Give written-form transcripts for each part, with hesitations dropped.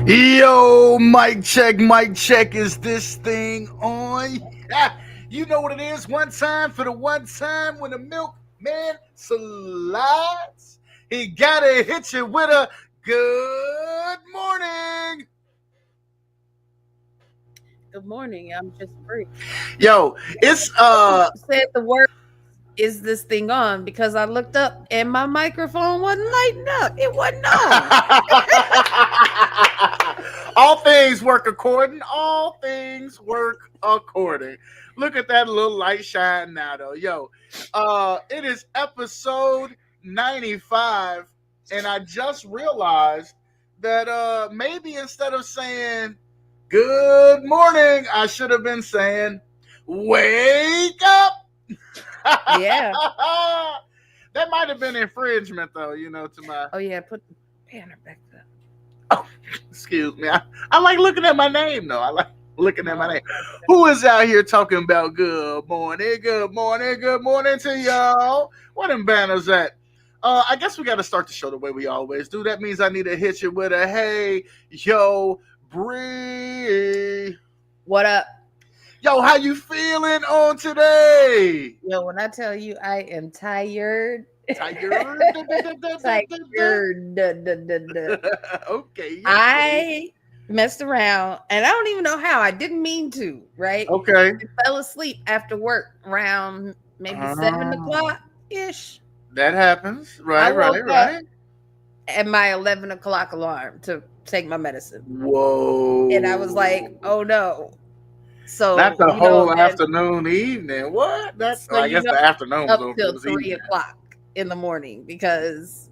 Yo, mic check, mic check. Is this thing on? Yeah, you know what it is. One time for the one time when the milkman slides, he gotta hit you with a good morning. Good morning. I'm just free. Yo, it's You said the word is this thing on because I looked up and my microphone wasn't lighting up. It wasn't on. all things work according. All things work according. Look at that little light shine now, though. Yo, it is episode 95, and I just realized that maybe instead of saying good morning, I should have been saying wake up. Yeah. That might have been infringement, though. To my Oh yeah. Put the banner back up. oh, excuse me. I like looking at my name, though. I like looking at my Oh, name. Who is out here talking about good morning, good morning, good morning to y'all? What them banners at? I guess we got to start the show the way we always do. That means I need to hit you with a hey, yo, Bree. what up? Yo, how you feeling on today? Yo, when I tell you I am tired. Tired? Tired. Okay. I messed around and I don't even know how. I didn't mean to, right? Okay. I fell asleep after work around maybe 7 o'clock ish. That happens. I Right, woke right, up right. at my 11 o'clock alarm to take my medicine. Whoa. And I was like, oh no. So, Not the whole then, afternoon, evening. What? That's so I guess the afternoon was up over. It till was 3 evening. o'clock in the morning because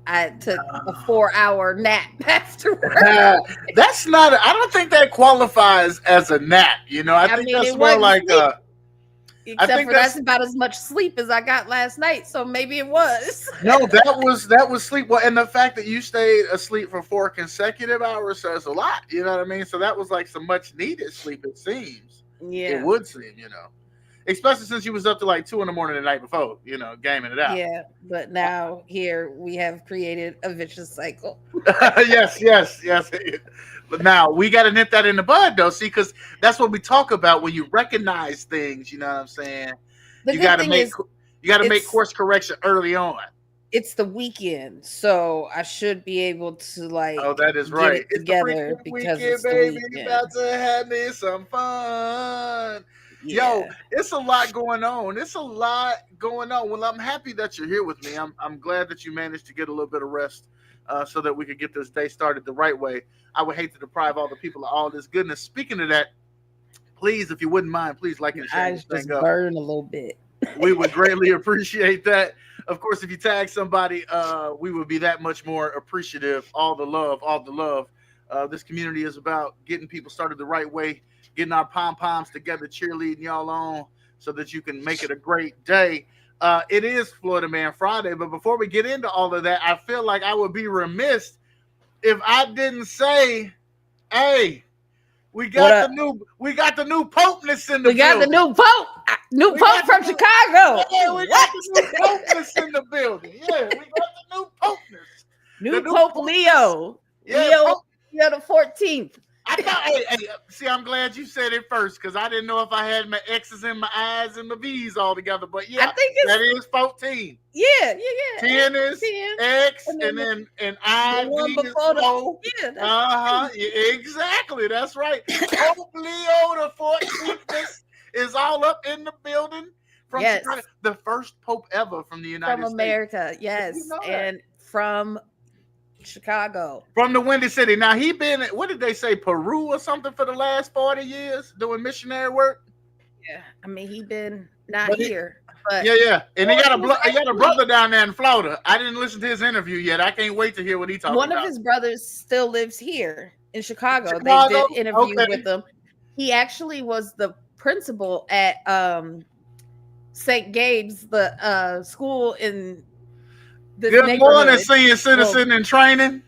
I took a 4-hour nap after work. That's not. I don't think that qualifies as a nap. I I think mean, that's it more wasn't like sleep, I except think for that's that's about as much sleep as I got last night. So maybe it was. no. That was sleep. Well, and the fact that you stayed asleep for 4 consecutive hours says a lot. You know what I mean? So that was like some much needed sleep. It seems. It Yeah. would seem. Especially since you was up to like 2 in the morning the night before. Gaming it out. Yeah. But now here we have created a vicious cycle. Yes, yes, yes. But now we got to nip that in the bud, though. See, because that's what we talk about when you recognize things. You know what I'm saying? The You good got to thing make is you got to make it's course correction early on. it's the weekend, so I should be able to Oh, like that is get right. it It's the together freaking because weekend, it's the baby. weekend. About to have me some fun. Yo, Yeah. it's a lot going on. It's a lot going on. Well, I'm happy that you're here with me. I'm glad that you managed to get a little bit of rest, so that we could get this day started the right way. I would hate to deprive all the people of all this goodness. Speaking of that, please, if you wouldn't mind, please like My and share this eyes thing just up. burn a little bit. We would greatly appreciate that. Of course, if you tag somebody, we would be that much more appreciative. All the love, all the love. This community is about getting people started the right way, getting our pom poms together, cheerleading y'all on so that you can make it a great day. It is Florida Man Friday, but before we get into all of that, I feel like I would be remiss if I didn't say, "Hey, we What got the up? new Popeness in the We got the building. new pope. New We pope got the from new Chicago. Yeah, we got What? the new Popeness in the building. Yeah, we got the new Popeness. The New new Pope Popeness. Leo. Yeah, Leo Pope. Leo the 14th. I thought, hey, see, I'm glad you said it first because I didn't know if I had my X's in my I's and my V's all together. But I yeah, think that it's is 14. yeah. 10 is 10. X, And and then then an the IV one is before the O. yeah, that's Uh huh. Yeah, exactly. That's right. Pope Leo the 14th is all up in the building from Chicago. yes. The first Pope ever from the From United States. America, Did you yes. know that? And from Chicago. From the Windy City. Now he been what did they say, Peru or something for the last 40 years doing missionary work? Yeah. I mean, he been not But here, but yeah. And he well, got he was he got a actually brother down there in Florida. I didn't listen to his interview yet. I can't wait to hear what he talking one of about. his brothers still lives here in Chicago. They Chicago? did interviews Okay. with him. He actually was the principal at St. Gabe's, the school in this Good morning, neighborhood. senior Well, citizen in training.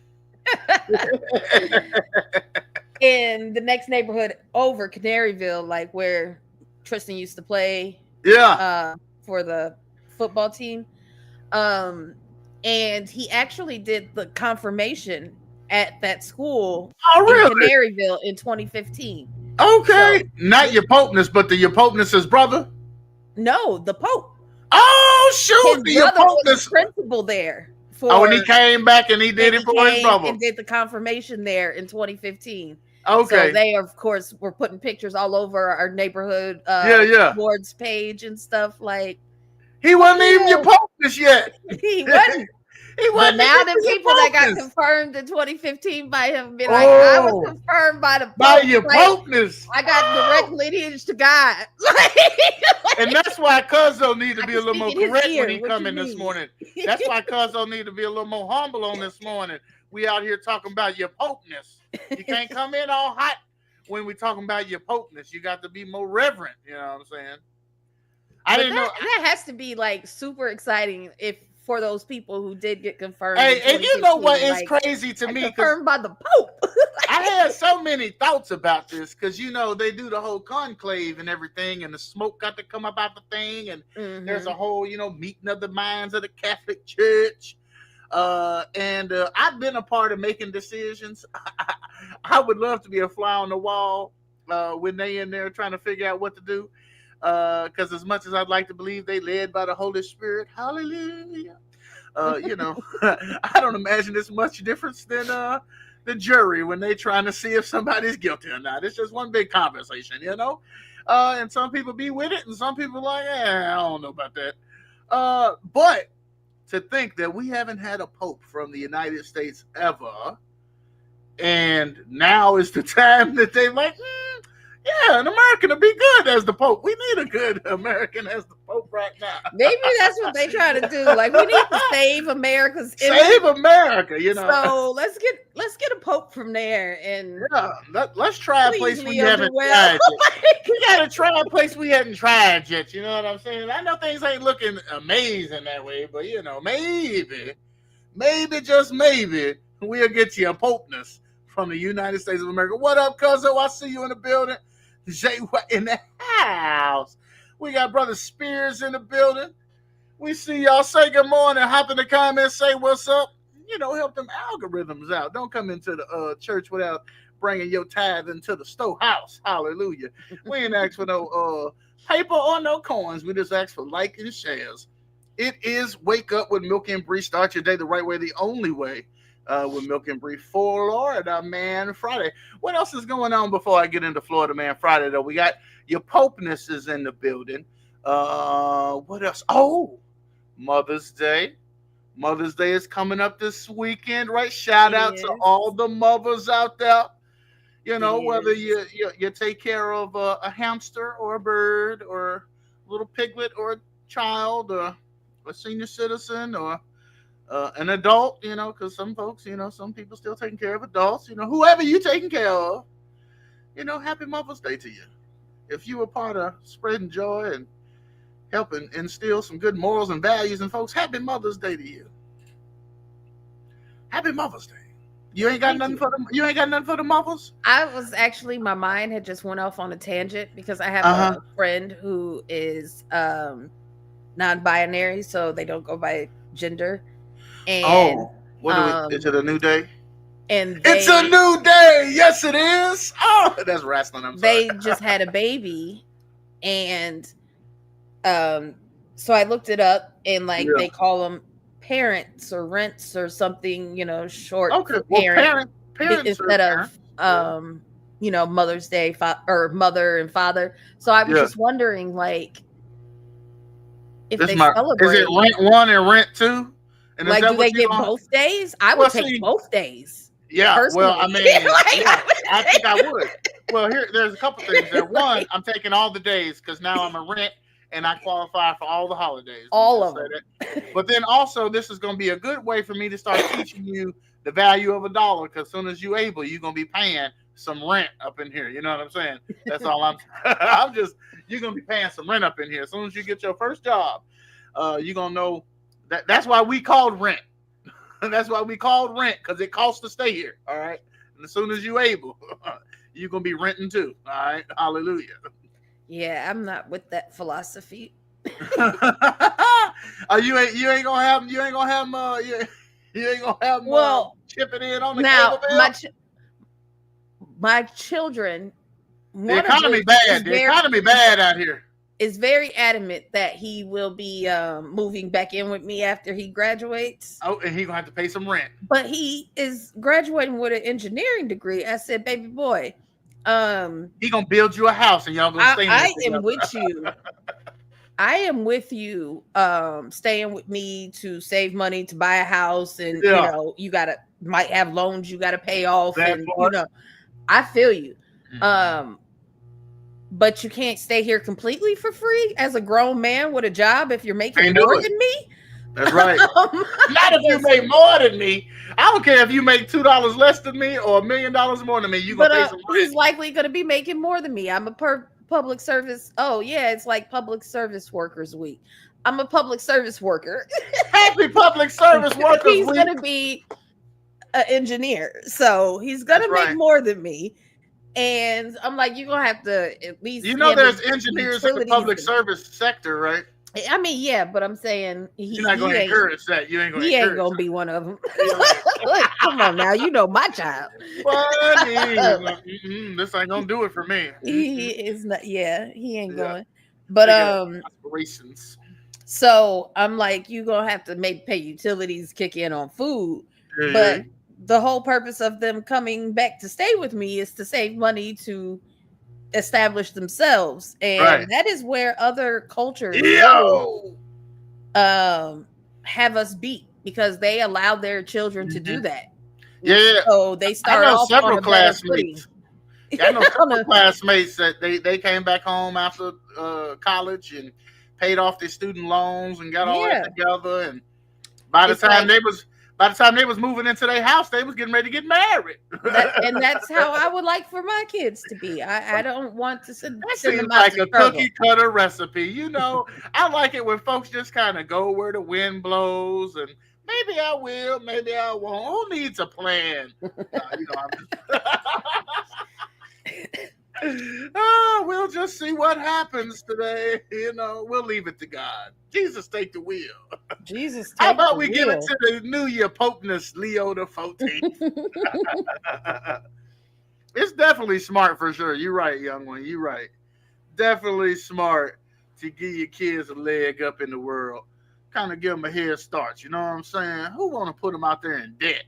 in the next neighborhood over Canaryville, like where Tristan used to play Yeah. for the football team. Um, and he actually did the confirmation at that school Oh, in really? Canaryville in 2015. Okay. So Not your Popeness, but the your Popeness's brother. no, the Pope, Oh, shoot. his The your brother was the Popeness. principal there Oh, and he for, came back and he did and it he for his came brother. and did the confirmation there in 2015. So Okay. they, of course, were putting pictures all over our neighborhood Yeah, yeah. boards page and stuff like, He wasn't even your yeah, Popeness yet. he wasn't. He But wasn't now even the your people that got Popeness. confirmed in 2015 by him be like, I was Oh, confirmed by the by Pope. your Like, Popeness. I got direct Oh. lineage to God. And that's why Cuzzo need to I be can a little more speak in his correct when ear. he What come you in this mean? morning. That's why Cuzzo need to be a little more humble on this morning. We out here talking about your Popeness. You can't come in all hot when we talking about your Popeness. You got to be more reverent. You know what I'm saying? I But didn't know. that has to be like super exciting if for those people who did get confirmed Hey, in and you know what 2015, is like, crazy to I'm me? Because confirmed by the Pope. I had so many thoughts about this because you know they do the whole conclave and everything, and the smoke got to come up out the thing, and there's a whole meeting of the minds of the Catholic Church. And I've been a part of making decisions. I would love to be a fly on the wall when they in there trying to figure out what to do. Because as much as I'd like to believe they led by the Holy Spirit, hallelujah. I don't imagine there's much difference than the jury when they trying to see if somebody's guilty or not. It's just one big conversation, and some people be with it, and some people like, I don't know about that. But to think that we haven't had a pope from the United States ever, and now is the time that they like, yeah, an American will be good as the Pope. We need a good American as the Pope right now. Maybe that's what they try to do. Like, we need to save America's image. Save America, So let's get a Pope from there, and let's try a place we haven't tried yet. We gotta try a place we haven't tried yet. You know what I'm saying? I know things ain't looking amazing that way, but maybe just maybe we'll get you a Popeness from the United States of America. What up, Cuzzo? I see you in the building. Jay in the house. We got Brother Spears in the building. We see y'all. Say good morning. Hop in the comments. Say what's up. Help them algorithms out. Don't come into the church without bringing your tithe into the storehouse. Hallelujah. We ain't ask for no paper or no coins. We just ask for like and shares. It is Wake Up with Milk and Bri. Start your day the right way, the only way. With Milk and Bri, Florida Man Friday. What else is going on before I get into Florida Man Friday, though? We got your Popeness is in the building. What else? Oh, Mother's Day. Mother's Day is coming up this weekend, right? Shout out to all the mothers out there. Whether you take care of a hamster or a bird or a little piglet or a child or a senior citizen or an adult, because some folks, some people still taking care of adults, whoever you taking care of, happy Mother's Day to you. If you were part of spreading joy and helping instill some good morals and values in folks, happy Mother's Day to you. Happy Mother's Day. You ain't got nothing for them. You ain't got nothing for the mothers. I was actually, my mind had just went off on a tangent because I have a friend who is non-binary, so they don't go by gender. And is it a new day? And it's a new day. Yes, it is. Oh, that's wrestling. I'm sorry. They just had a baby, and so I looked it up, and they call them parents or rents or something, short for parent instead of Mother's Day or mother and father. So I was just wondering, if they celebrate, is it rent 1 and rent 2? And do they get both days? I would take both days. Yeah, personally. Well, I mean, I think I would. Well, there's a couple things there. One, I'm taking all the days because now I'm a rent and I qualify for all the holidays. All of them. But then also, this is going to be a good way for me to start teaching you the value of $1 because as soon as you're able, you're going to be paying some rent up in here. You know what I'm saying? That's all you're going to be paying some rent up in here. As soon as you get your first job, you're going to know that's why we called rent. That's why we called rent, because it costs to stay here. All right. And as soon as you're able, you're gonna be renting too. All right. Hallelujah. Yeah, I'm not with that philosophy. You ain't gonna have chipping in on the now, cable bill. My children. The economy bad. The economy bad out here. Is very adamant that he will be moving back in with me after he graduates. Oh, and he's gonna have to pay some rent. But he is graduating with an engineering degree. I said, baby boy, he gonna build you a house and y'all gonna stay in I am with you. I am with you, staying with me to save money to buy a house, and you know, might have loans you gotta pay off, and you know, I feel you. But you can't stay here completely for free as a grown man with a job if you're making more than me. That's right. Not if you make more than me. I don't care if you make $2 less than me or $1 million more than me. You gonna pay some rent. He's likely gonna be making more than me. I'm a public service. Oh yeah, it's like Public Service Workers Week. I'm a public service worker. Happy Public Service Workers Week. He's gonna be an engineer, so he's gonna make more than me. And I'm like, you're gonna have to at least. You know, there's engineers in the public service sector, right? I mean, yeah, but I'm saying you're not going to encourage that. You ain't going to. He ain't going to be one of them. Like, come on now, you know my child. This ain't going to do it for me. He is not. Yeah, he ain't going. But aspirations. So I'm like, you gonna have to maybe pay utilities, kick in on food, but the whole purpose of them coming back to stay with me is to save money to establish themselves, and that is where other cultures have us beat, because they allow their children to do that. Yeah, so they start off several classmates. I know several classmates that they came back home after college and paid off their student loans and got all that together, and by the time they was moving into their house, they was getting ready to get married. And that's how I would like for my kids to be. I don't want to send them like a cookie cutter recipe. You know, I like it when folks just kind of go where the wind blows, and maybe I will, maybe I won't. Who needs a plan? We'll just see what happens today. You know, we'll leave it to God. Jesus, take the wheel. Jesus, how about we give it to the New Year Popeness, Leo the 14th? It's definitely smart for sure. You're right, young one. You're right. Definitely smart to give your kids a leg up in the world. Kind of give them a head start. You know what I'm saying? Who want to put them out there in debt?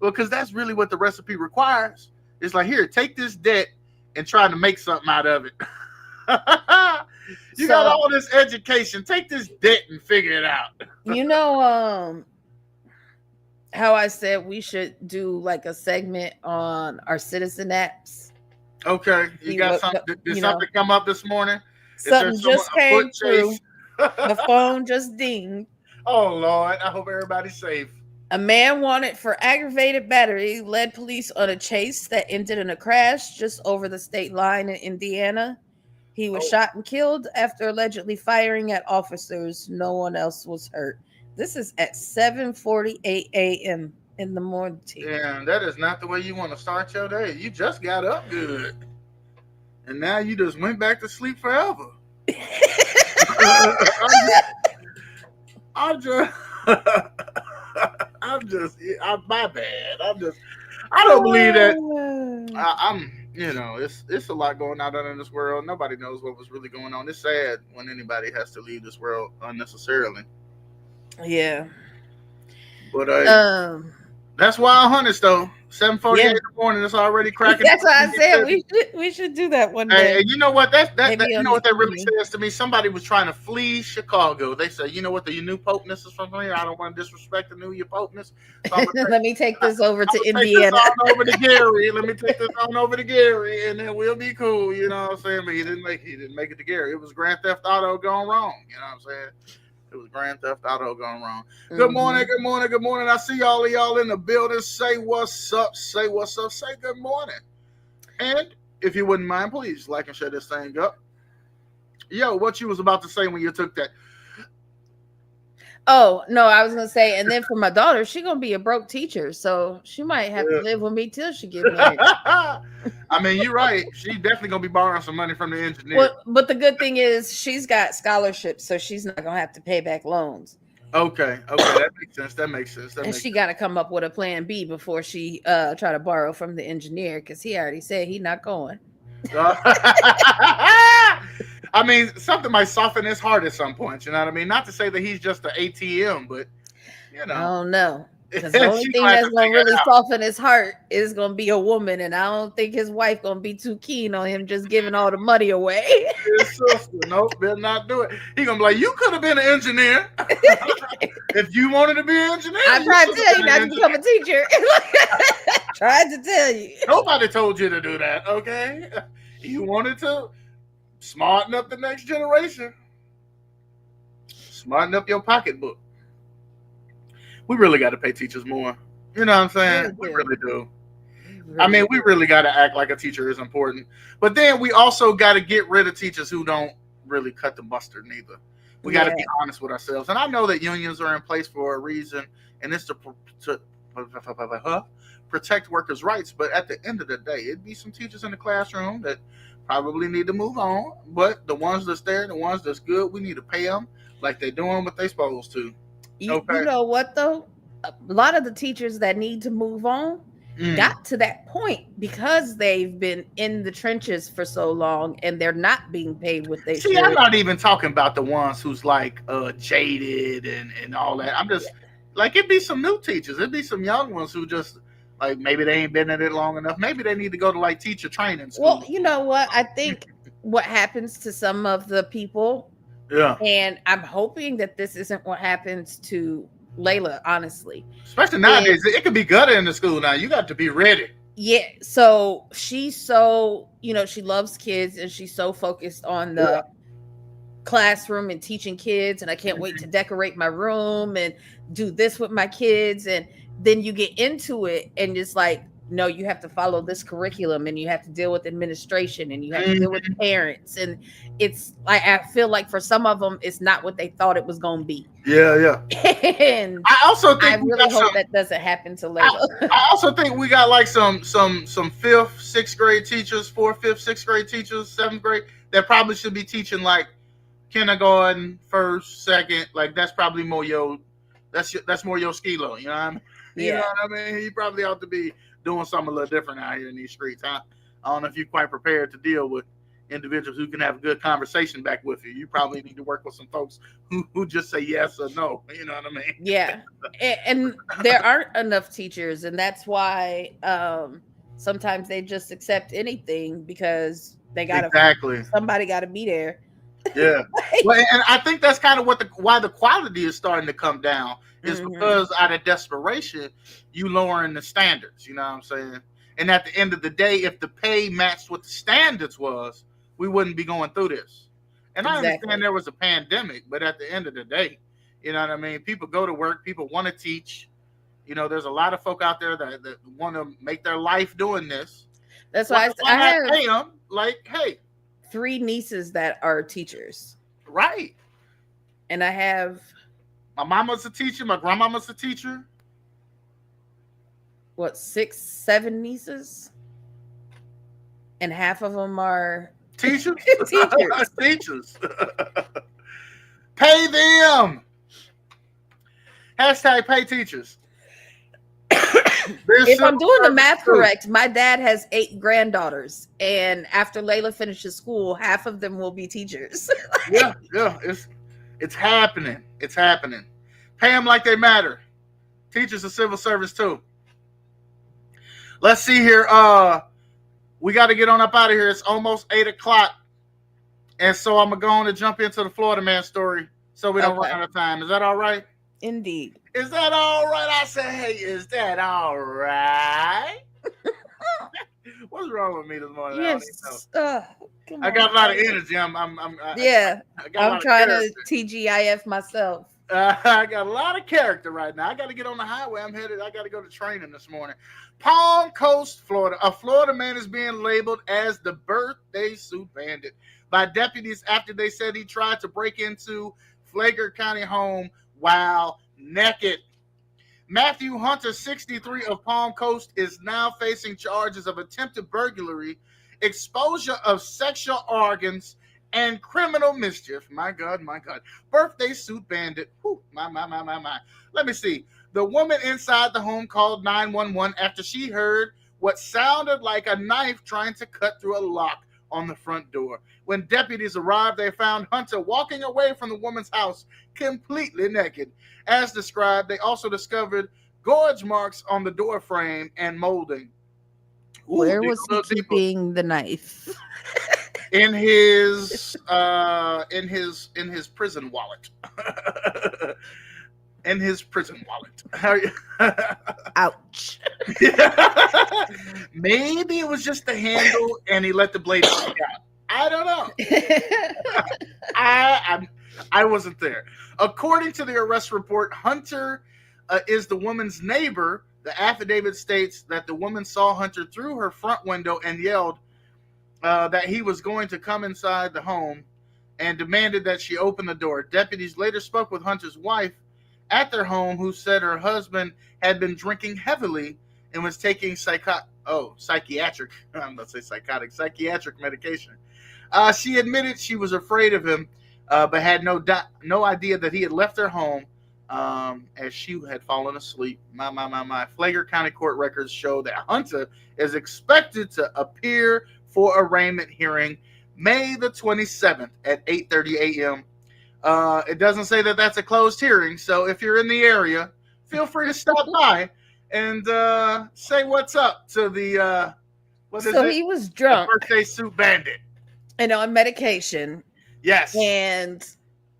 Well, because that's really what the recipe requires. It's like, here, take this debt and try to make something out of it. You got all this education. Take this debt and figure it out. You know, how I said we should do like a segment on our citizen apps. Okay. You got something? Did something come up this morning? Something just came through. The phone just dinged. Oh, Lord. I hope everybody's safe. A man wanted for aggravated battery led police on a chase that ended in a crash just over the state line in Indiana. He was shot and killed after allegedly firing at officers. No one else was hurt. This is at 7:48 a.m. in the morning. Yeah, that is not the way you want to start your day. You just got up good, and now you just went back to sleep forever. My bad. I don't believe that. It's a lot going on in this world. Nobody knows what was really going on. It's sad when anybody has to leave this world unnecessarily. Yeah. But that's Wild Hunters though. 7:48 in the morning. It's already cracking. That's what I said. We should do that one day. And you know what? You know what that really says to me. Somebody was trying to flee Chicago. They said, you know what? The new Popeness is from here. I don't want to disrespect the New Year Popeness. So let me take this over to Indiana. Over to Gary. Let me take this on over to Gary, and then we'll be cool. You know what I'm saying? But he didn't make it to Gary. It was Grand Theft Auto gone wrong. You know what I'm saying? It was Grand Theft Auto gone wrong. Good morning, good morning, good morning. I see all of y'all in the building. Say what's up, say what's up, say good morning. And if you wouldn't mind, please like and share this thing up. Yo, what you was about to say when you took that? Oh, no, I was going to say, and then for my daughter, she's going to be a broke teacher, so she might have to live with me till she gets married. I mean, you're right. She's definitely going to be borrowing some money from the engineer. But the good thing is she's got scholarships, so she's not going to have to pay back loans. Okay, that makes sense. That makes sense. And she got to come up with a plan B before she try to borrow from the engineer, because he already said he not going. I mean, something might soften his heart at some point. You know what I mean? Not to say that he's just an ATM, but you know. I don't know. Because the only thing that's going to really soften his heart is going to be a woman. And I don't think his wife going to be too keen on him just giving all the money away. His sister, nope, better not do it. He going to be like, you could have been an engineer. If you wanted to be an engineer. I tried to tell you not to become a teacher. Tried to tell you. Nobody told you to do that, okay? You wanted to smarten up the next generation. Smarten up your pocketbook. We really got to pay teachers more. You know what I'm saying? We really do. I mean, we really got to act like a teacher is important. But then we also got to get rid of teachers who don't really cut the mustard neither. We got to be honest with ourselves. And I know that unions are in place for a reason, and it's to protect workers' rights. But at the end of the day, it'd be some teachers in the classroom that probably need to move on. But the ones that's there, the ones that's good, we need to pay them like they're doing what they're supposed to. You know what, though? A lot of the teachers that need to move on got to that point because they've been in the trenches for so long and they're not being paid what they should. I'm not even talking about the ones who's like jaded and all that. I'm just like, it'd be some new teachers. It'd be some young ones who just like, maybe they ain't been in it long enough. Maybe they need to go to like teacher training school. Well, you know what? I think what happens to some of the people, and I'm hoping that this isn't what happens to Layla, honestly. Especially nowadays, it could be gutted in the school now. You got to be ready. Yeah. So she's so, she loves kids and she's so focused on the classroom and teaching kids. And I can't wait to decorate my room and do this with my kids. And then you get into it and it's like, no, you have to follow this curriculum and you have to deal with administration and you have to deal with parents. And it's like, I feel like for some of them, it's not what they thought it was going to be. Yeah. And I also think I really hope that doesn't happen to Layla. I also think we got like some 5th, 6th grade teachers, 4th, 5th, 6th grade teachers, 7th grade that probably should be teaching like kindergarten, 1st, 2nd. Like that's probably more that's more your skilo. You know what I mean? You know what I mean? He probably ought to be doing something a little different out here in these streets. I don't know if you're quite prepared to deal with individuals who can have a good conversation back with you. You probably need to work with some folks who just say yes or no. You know what I mean? Yeah. And there aren't enough teachers, and that's why sometimes they just accept anything because they got somebody got to be there. Yeah. Well, and I think that's kind of why the quality is starting to come down is because out of desperation, you lowering the standards. You know what I'm saying? And at the end of the day, if the pay matched what the standards was, we wouldn't be going through this. And I understand there was a pandemic, but at the end of the day, you know what I mean? People go to work. People want to teach. There's a lot of folk out there that want to make their life doing this. That's why I have pay them like, hey. 3 nieces that are teachers. Right. And I have... My mama's a teacher. My grandmama's a teacher. What, 6, 7 nieces? And half of them are... Teachers? Teachers. Pay them. Hashtag pay teachers. If I'm doing the math correct, my dad has 8 granddaughters, and after Layla finishes school, half of them will be teachers. yeah, it's happening. It's happening. Pay them like they matter. Teachers are civil service too. Let's see here. We got to get on up out of here. It's almost 8:00, and so I'm going to jump into the Florida man story so we don't run out of time. Is that all right? Indeed. Is that all right? I say, hey, is that all right? What's wrong with me this morning? Yes. I got a lot of energy. I'm trying to TGIF myself. I got a lot of character right now. I got to get on the highway. I got to go to training this morning. Palm Coast, Florida. A Florida man is being labeled as the birthday suit bandit by deputies after they said he tried to break into Flagler County home while naked. Matthew Hunter, 63 of Palm Coast, is now facing charges of attempted burglary, exposure of sexual organs, and criminal mischief. My God, my God. Birthday suit bandit. Whew, my. Let me see. The woman inside the home called 911 after she heard what sounded like a knife trying to cut through a lock on the front door. When deputies arrived, they found Hunter walking away from the woman's house completely naked. As described, they also discovered gorge marks on the door frame and molding. Ooh, where was he keeping the knife? In his prison wallet. In his prison wallet. Ouch. Maybe it was just the handle and he let the blade stick out. I don't know. I wasn't there. According to the arrest report, Hunter is the woman's neighbor. The affidavit states that the woman saw Hunter through her front window and yelled that he was going to come inside the home and demanded that she open the door. Deputies later spoke with Hunter's wife at their home, who said her husband had been drinking heavily and was taking psychiatric medication. She admitted she was afraid of him, but had no idea that he had left their home as she had fallen asleep. My. Flagler County court records show that Hunter is expected to appear for arraignment hearing May the 27th at 8:30 a.m. It doesn't say that that's a closed hearing, so if you're in the area, feel free to stop by and say what's up to the he was drunk, the birthday suit bandit, and on medication. Yes, and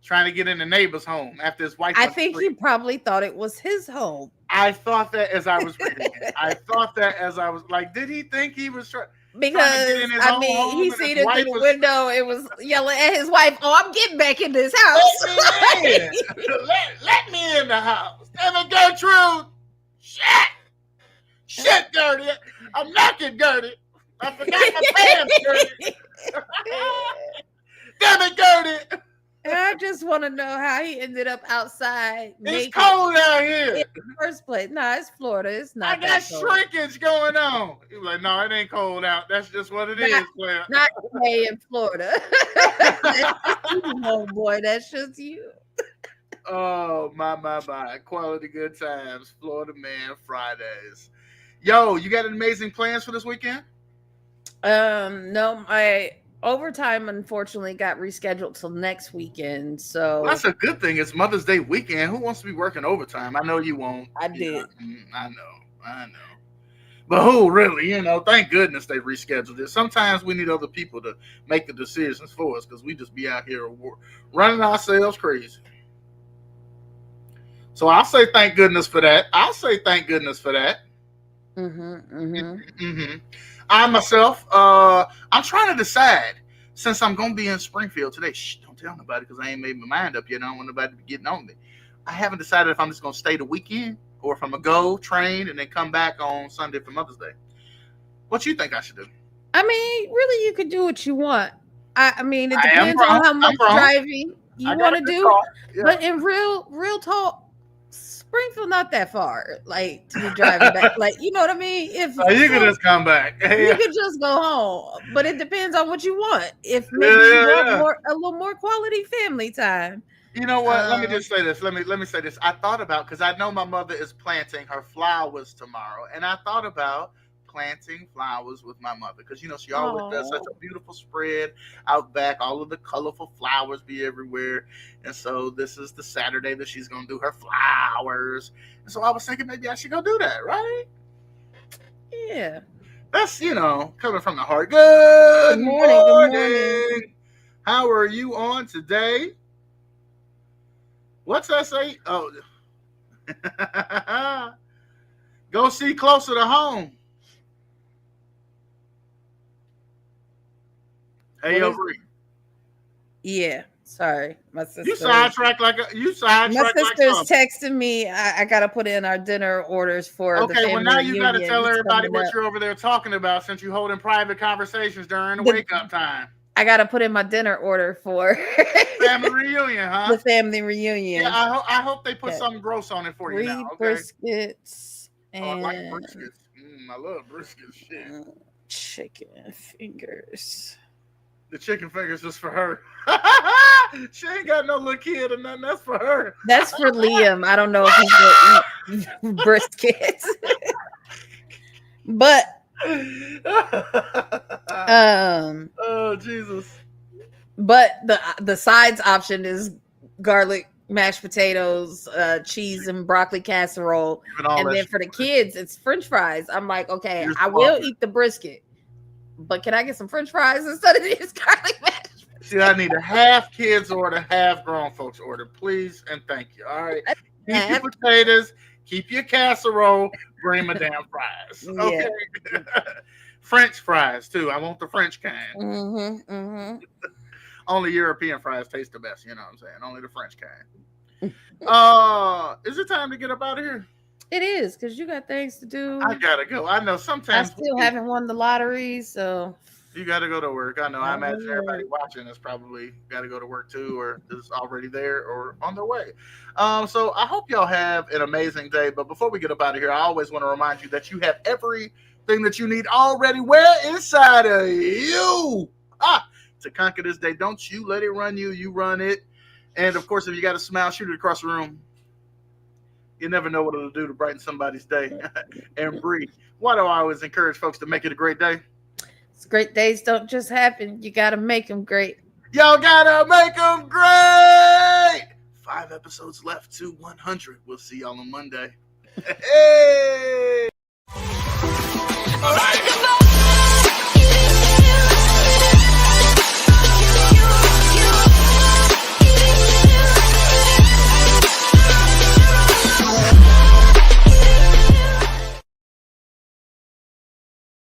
trying to get in the neighbor's home after his wife. I think he probably thought it was his home. I thought that as I was reading it. I thought that as I was like, did he think he was trying? Because he seen it through the window. It was yelling at his wife, "Oh, I'm getting back in this house. Let me in. let me in the house. Damn it, Gertrude. Shit, Gertie. I'm knocking, Gertie. I forgot my pants, Gertie. Damn it, Gertie. And I just want to know how he ended up outside. It's cold out here. In the first place. No, it's Florida. It's not. I got shrinkage going on. He was like, no, it ain't cold out. That's just what it is, player. Not today in Florida. Oh boy, that's just you. Oh, my. Quality good times. Florida Man Fridays. Yo, you got amazing plans for this weekend? No, my overtime unfortunately got rescheduled till next weekend. So that's a good thing. It's Mother's Day weekend. Who wants to be working overtime? I know you won't. I did. I know. But who really? Thank goodness they rescheduled it. Sometimes we need other people to make the decisions for us because we just be out here running ourselves crazy. So I'll say thank goodness for that. I myself, I'm trying to decide, since I'm going to be in Springfield today. Shh, don't tell nobody because I ain't made my mind up yet. I don't want nobody to be getting on me. I haven't decided if I'm just going to stay the weekend or if I'm going to go, train, and then come back on Sunday for Mother's Day. What you think I should do? I mean, really, you could do what you want. I mean, it depends on how much driving you want to do. Yeah. But in real talk, Springfield not that far, like to be driving back. Like, you know what I mean? If you can just come back, you can just go home. But it depends on what you want. If maybe you want a little more quality family time. You know what? Let me just say this. Let me say this. I thought about, because I know my mother is planting her flowers tomorrow, and I thought about planting flowers with my mother because she always does such a beautiful spread out back. All of the colorful flowers be everywhere, and so this is the Saturday that she's gonna do her flowers. And so I was thinking maybe I should go do that, right? Yeah, that's coming from the heart. Good morning. How are you on today? What's that say? Oh, go see closer to home. Hey, Bri. Yeah, sorry, my sister. You sidetracked like a. My sister's texting me. I gotta put in our dinner orders for. Okay, well now you gotta tell everybody what you're over there talking about since you're holding private conversations during the wake up time. I gotta put in my dinner order for family reunion, huh? The family reunion. Yeah, I hope they put something gross on it for you now. Okay? Briskets and I like briskets. I love briskets. Shit. Chicken fingers. The chicken fingers is for her. She ain't got no little kid or nothing. That's for her. That's for Liam. I don't know if he's gonna eat brisket. But oh Jesus. But the sides option is garlic mashed potatoes, cheese and broccoli casserole, and then for the kids it's French fries. I'm like, okay, I will eat the brisket, but can I get some French fries instead of these garlic mashed potatoes? See, I need a half kids order, half grown folks order, please and thank you. All right, keep your potatoes, keep your casserole, bring my damn fries. Okay. Yeah. French fries too. I want the French kind. Only European fries taste the best, you know what I'm saying? Only the French kind. Is it time to get up out of here? It is, because you got things to do. I gotta go. I know sometimes I still haven't won the lottery, so you gotta go to work. I know. I imagine everybody watching is probably gotta go to work too, or is already there or on their way. So I hope y'all have an amazing day. But before we get up out of here, I always want to remind you that you have everything that you need already where inside of you. To conquer this day. Don't you let it run you. You run it. And, of course, if you got a smile, shoot it across the room. You never know what it'll do to brighten somebody's day. And Bri, why do I always encourage folks to make it a great day? Great days don't just happen. You got to make them great. Y'all got to make them great. 5 episodes left to 100. We'll see y'all on Monday. Hey!